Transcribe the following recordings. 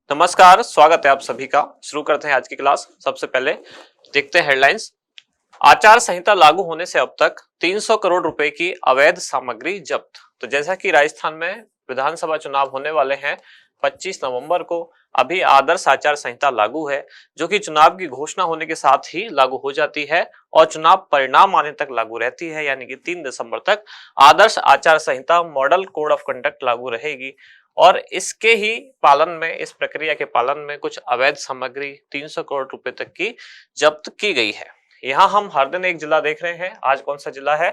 नमस्कार, स्वागत है आप सभी का। शुरू करते हैं आज की क्लास। सबसे पहले देखते हैं हेडलाइंस। आचार संहिता लागू होने से अब तक 300 करोड़ रुपए की अवैध सामग्री जब्त। तो जैसा कि राजस्थान में विधानसभा चुनाव होने वाले हैं 25 नवंबर को, अभी आदर्श आचार संहिता लागू है, जो कि चुनाव की घोषणा होने के साथ ही लागू हो जाती है और चुनाव परिणाम आने तक लागू रहती है, यानी कि 3 दिसंबर तक आदर्श आचार संहिता मॉडल कोड ऑफ कंडक्ट लागू रहेगी। और इसके ही पालन में, इस प्रक्रिया के पालन में कुछ अवैध सामग्री 300 करोड़ रुपए तक की जब्त की गई है। यहाँ हम हर दिन एक जिला देख रहे हैं। आज कौन सा जिला है?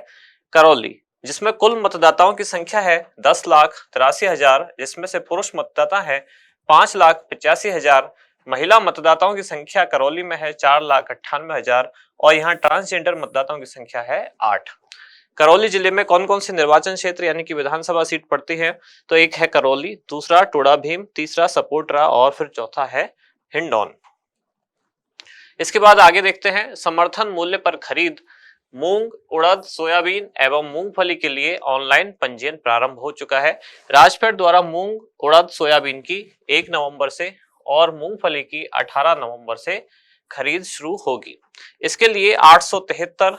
करौली, जिसमें कुल मतदाताओं की संख्या है 10,83,000, जिसमें से पुरुष मतदाता है 5,85,000। महिला मतदाताओं की संख्या करौली में है 4,98,000 और यहाँ ट्रांसजेंडर मतदाताओं की संख्या है 8। करौली जिले में कौन कौन से निर्वाचन क्षेत्र यानी कि विधानसभा सीट पड़ती है? तो एक है करौली, दूसरा टोडा भीम, तीसरा सपोटरा और फिर चौथा है हिंडौन। इसके बाद आगे देखते हैं। समर्थन मूल्य पर खरीद मूंग, उड़द, सोयाबीन एवं मूंगफली के लिए ऑनलाइन पंजीयन प्रारंभ हो चुका है। राजफेड द्वारा मूंग, उड़द, सोयाबीन की 1 नवंबर से और मूंगफली की 18 नवंबर से खरीद शुरू होगी। इसके लिए 873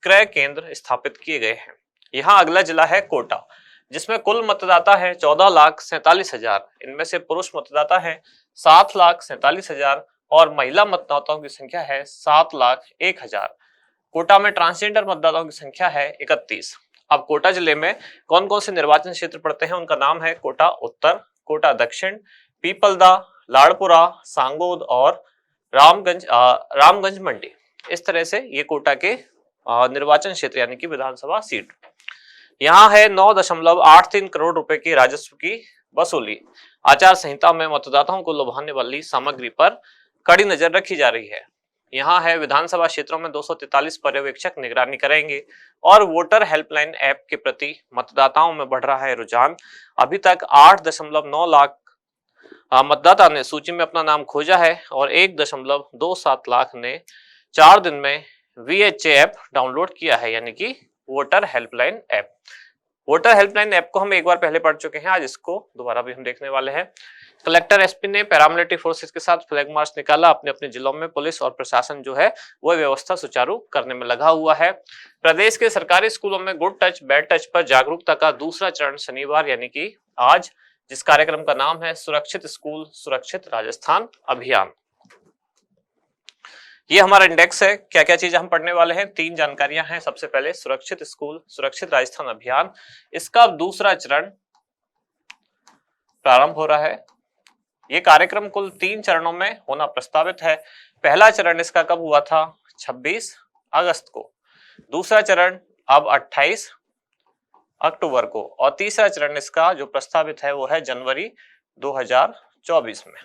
क्रय केंद्र स्थापित किए गए हैं। यहाँ अगला जिला है कोटा, जिसमें कुल मतदाता है 14,47,000। इनमें से पुरुष मतदाता है 7,47,000 और महिला मतदाताओं की संख्या है 7,01,000। कोटा में ट्रांसजेंडर मतदाताओं की संख्या है 31। अब कोटा जिले में कौन कौन से निर्वाचन क्षेत्र पड़ते हैं, उनका नाम है कोटा उत्तर, कोटा दक्षिण, पीपलदा, लाड़पुरा, सांगोद और रामगंज मंडी। इस तरह से ये कोटा के निर्वाचन क्षेत्र यानी कि विधानसभा सीट। यहाँ है 9.83 करोड़ रुपए की राजस्व की वसूली। आचार संहिता में मतदाताओं को लुभाने वाली सामग्री पर कड़ी नजर रखी जा रही है। यहाँ है विधानसभा क्षेत्रों में 243 पर्यवेक्षक निगरानी करेंगे और वोटर हेल्पलाइन ऐप के प्रति मतदाताओं में बढ़ रहा है रुझान। अभी तक 8.9 लाख मतदाता ने सूची में अपना नाम खोजा है और 1.27 लाख ने 4 दिन में VHA ऐप डाउनलोड किया है, यानी कि voter helpline app. Voter helpline app को हम एक बार पहले पढ़ चुके हैं, आज इसको दोबारा भी हम देखने वाले हैं। कलेक्टर एसपी ने पैरामिलिट्री फोर्सेस के साथ फ्लैग मार्च निकाला। अपने अपने जिलों में पुलिस और प्रशासन जो है वह व्यवस्था सुचारू करने में लगा हुआ है। प्रदेश के सरकारी स्कूलों में गुड टच बैड टच पर जागरूकता का दूसरा चरण शनिवार यानी कि आज, जिस कार्यक्रम का नाम है सुरक्षित स्कूल सुरक्षित राजस्थान अभियान। ये हमारा इंडेक्स है। क्या क्या चीज हम पढ़ने वाले हैं? 3 जानकारियां हैं। सबसे पहले सुरक्षित स्कूल सुरक्षित राजस्थान अभियान, इसका दूसरा चरण प्रारंभ हो रहा है। ये कार्यक्रम कुल 3 चरणों में होना प्रस्तावित है। पहला चरण इसका कब हुआ था? 26 अगस्त को। दूसरा चरण अब 28 अक्टूबर को और तीसरा चरण इसका जो प्रस्तावित है वो है जनवरी 2024 में,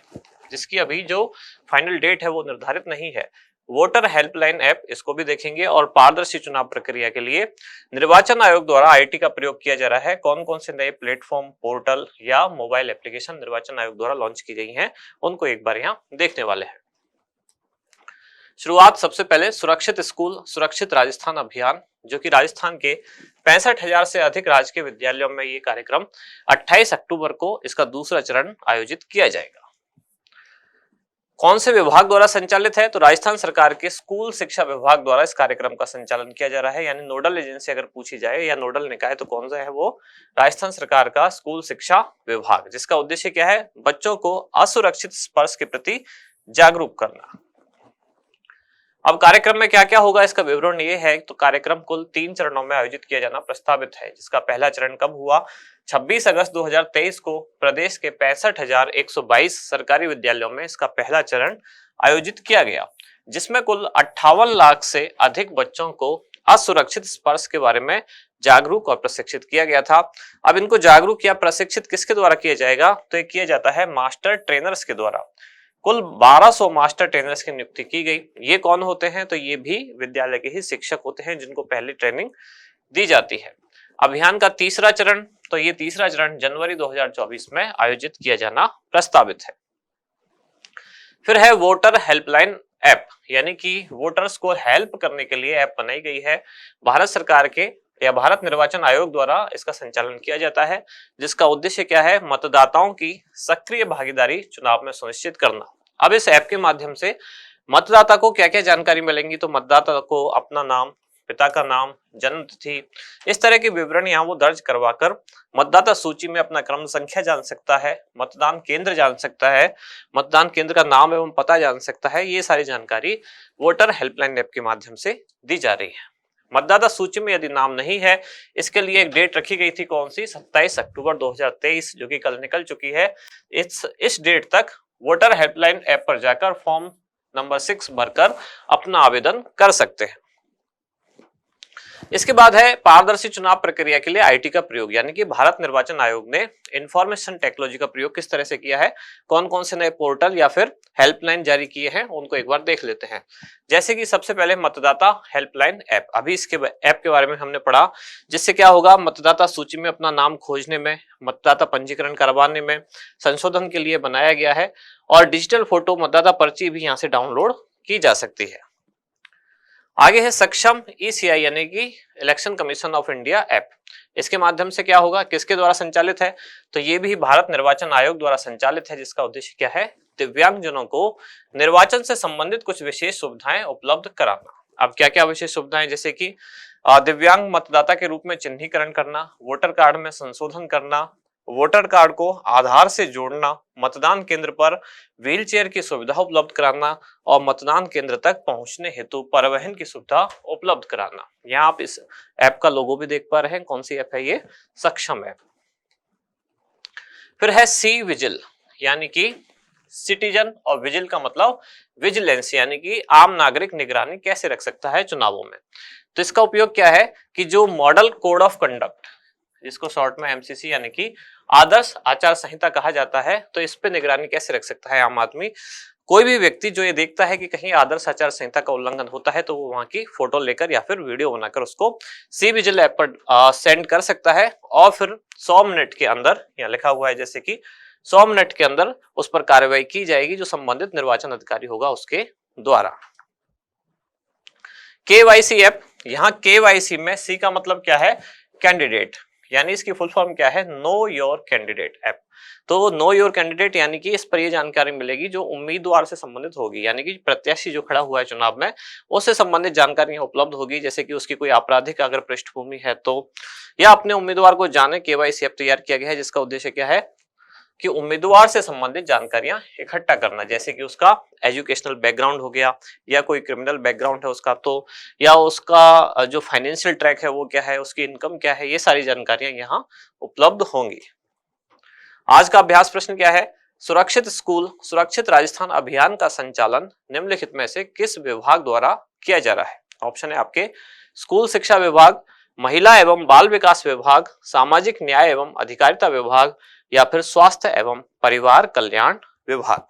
जिसकी अभी जो फाइनल डेट है वो निर्धारित नहीं है। वोटर हेल्पलाइन ऐप, इसको भी देखेंगे। और पारदर्शी चुनाव प्रक्रिया के लिए निर्वाचन आयोग द्वारा आईटी का प्रयोग किया जा रहा है। कौन कौन से नए प्लेटफॉर्म, पोर्टल या मोबाइल एप्लीकेशन निर्वाचन आयोग द्वारा लॉन्च की गई हैं, उनको एक बार यहाँ देखने वाले हैं। शुरुआत सबसे पहले सुरक्षित स्कूल सुरक्षित राजस्थान अभियान, जो कि राजस्थान के 65,000 से अधिक राजकीय विद्यालयों में ये कार्यक्रम 28 अक्टूबर को इसका दूसरा चरण आयोजित किया जाएगा। कौन से विभाग द्वारा संचालित है? तो राजस्थान सरकार के स्कूल शिक्षा विभाग द्वारा इस कार्यक्रम का संचालन किया जा रहा है। यानी नोडल एजेंसी अगर पूछी जाए या नोडल निकाय तो कौन सा है? वो राजस्थान सरकार का स्कूल शिक्षा विभाग, जिसका उद्देश्य क्या है? बच्चों को असुरक्षित स्पर्श के प्रति जागरूक करना। अब कार्यक्रम में क्या क्या होगा इसका विवरण ये है। तो कार्यक्रम कुल 3 चरणों में आयोजित किया जाना प्रस्तावित है, जिसका पहला चरण कब हुआ? 26 अगस्त 2023 को प्रदेश के 65,122 सरकारी विद्यालयों में इसका पहला चरण आयोजित किया गया, जिसमें कुल 58 लाख से अधिक बच्चों को असुरक्षित स्पर्श के बारे में जागरूक और प्रशिक्षित किया गया था। अब इनको जागरूक या प्रशिक्षित किसके द्वारा किया जाएगा? तो ये किया जाता है मास्टर ट्रेनर्स के द्वारा। कुल 1200 मास्टर ट्रेनर्स की नियुक्ति की गई। ये कौन होते हैं? तो ये भी विद्यालय के ही शिक्षक होते हैं, जिनको पहले ट्रेनिंग दी जाती है। अभियान का तीसरा चरण, तो ये तीसरा चरण जनवरी 2024 में आयोजित किया जाना प्रस्तावित है। फिर है वोटर हेल्पलाइन ऐप, यानी कि वोटर्स को हेल्प करने के लिए ऐप बनाई गई है। भारत सरकार के या भारत निर्वाचन आयोग द्वारा इसका संचालन किया जाता है, जिसका उद्देश्य क्या है, मतदाताओं की सक्रिय भागीदारी चुनाव में सुनिश्चित करना। अब इस ऐप के माध्यम से मतदाता को क्या क्या जानकारी मिलेंगी, तो मतदाता को अपना नाम, पिता का नाम, जन्म तिथि, इस तरह के विवरण यहाँ वो दर्ज करवाकर मतदाता सूची में अपना क्रम संख्या जान सकता है, मतदान केंद्र जान सकता है, मतदान केंद्र का नाम एवं पता जान सकता है। ये सारी जानकारी वोटर हेल्पलाइन ऐप के माध्यम से दी जा रही है। मतदाता सूची में यदि नाम नहीं है, इसके लिए एक डेट रखी गई थी, कौन सी, 27 अक्टूबर 2023, जो कि कल निकल चुकी है। इस डेट तक वोटर हेल्पलाइन ऐप पर जाकर फॉर्म नंबर 6 भरकर अपना आवेदन कर सकते हैं। इसके बाद है पारदर्शी चुनाव प्रक्रिया के लिए आईटी का प्रयोग, यानी कि भारत निर्वाचन आयोग ने इंफॉर्मेशन टेक्नोलॉजी का प्रयोग किस तरह से किया है, कौन कौन से नए पोर्टल या फिर हेल्पलाइन जारी किए हैं, उनको एक बार देख लेते हैं। जैसे कि सबसे पहले मतदाता हेल्पलाइन ऐप, अभी इसके ऐप के बारे में हमने पढ़ा, जिससे क्या होगा, मतदाता सूची में अपना नाम खोजने में, मतदाता पंजीकरण करवाने में, संशोधन के लिए बनाया गया है, और डिजिटल फोटो मतदाता पर्ची भी यहाँ से डाउनलोड की जा सकती है। आगे है सक्षम ईसीआई, यानी कि election commission of India app. इसके माध्यम से क्या होगा, किसके द्वारा संचालित है, तो ये भी भारत निर्वाचन आयोग द्वारा संचालित है, जिसका उद्देश्य क्या है, दिव्यांगजनों को निर्वाचन से संबंधित कुछ विशेष सुविधाएं उपलब्ध कराना। अब क्या क्या विशेष सुविधाएं, जैसे कि दिव्यांग मतदाता के रूप में चिन्हीकरण करना, वोटर कार्ड में संशोधन करना, वोटर कार्ड को आधार से जोड़ना, मतदान केंद्र पर व्हीलचेयर की सुविधा उपलब्ध कराना, और मतदान केंद्र तक पहुंचने हेतु परिवहन की सुविधा उपलब्ध कराना। यहाँ आप इस ऐप का लोगो भी देख पा रहे हैं, कौन सी ऐप है ये, सक्षम ऐप। फिर है सी विजिल, यानी कि सिटीजन, और विजिल का मतलब विजिलेंस, यानी कि आम नागरिक निगरानी कैसे रख सकता है चुनावों में। तो इसका उपयोग क्या है कि जो मॉडल कोड ऑफ कंडक्ट, जिसको शॉर्ट में एमसीसी यानी कि आदर्श आचार संहिता कहा जाता है, तो इस पे निगरानी कैसे रख सकता है आम आदमी। कोई भी व्यक्ति जो ये देखता है कि कहीं आदर्श आचार संहिता का उल्लंघन होता है, तो वो वहां की फोटो लेकर या फिर वीडियो बनाकर उसको सी विजिल ऐप पर सेंड कर सकता है, और फिर 100 मिनट के अंदर, यहाँ लिखा हुआ है जैसे कि 100 मिनट के अंदर उस पर कार्रवाई की जाएगी, जो संबंधित निर्वाचन अधिकारी होगा उसके द्वारा। केवाईसी ऐप, यहाँ केवाईसी में सी का मतलब क्या है, कैंडिडेट, यानी इसकी फुल फॉर्म क्या है, नो योर कैंडिडेट ऐप। तो नो योर कैंडिडेट यानी कि इस पर ये जानकारी मिलेगी जो उम्मीदवार से संबंधित होगी, यानी कि प्रत्याशी जो खड़ा हुआ है चुनाव में, उससे संबंधित जानकारी उपलब्ध होगी, जैसे कि उसकी कोई आपराधिक अगर पृष्ठभूमि है तो, या अपने उम्मीदवार को जाने। केवाईसी ऐप तैयार किया गया है, जिसका उद्देश्य क्या है कि उम्मीदवार से संबंधित जानकारियां इकट्ठा करना, जैसे कि उसका एजुकेशनल बैकग्राउंड हो गया, या कोई क्रिमिनल बैकग्राउंड है उसका, तो या उसका जो फाइनेंशियल ट्रैक है वो क्या है, उसकी इनकम क्या है, ये सारी जानकारियां यहाँ उपलब्ध होंगी। आज का अभ्यास प्रश्न क्या है, सुरक्षित स्कूल सुरक्षित राजस्थान अभियान का संचालन निम्नलिखित में से किस विभाग द्वारा किया जा रहा है। ऑप्शन है आपके स्कूल शिक्षा विभाग, महिला एवं बाल विकास विभाग, सामाजिक न्याय एवं अधिकारिता विभाग, या फिर स्वास्थ्य एवं परिवार कल्याण विभाग।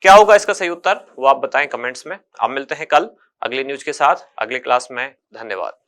क्या होगा इसका सही उत्तर, वो आप बताएं कमेंट्स में। अब मिलते हैं कल अगली न्यूज के साथ अगली क्लास में। धन्यवाद।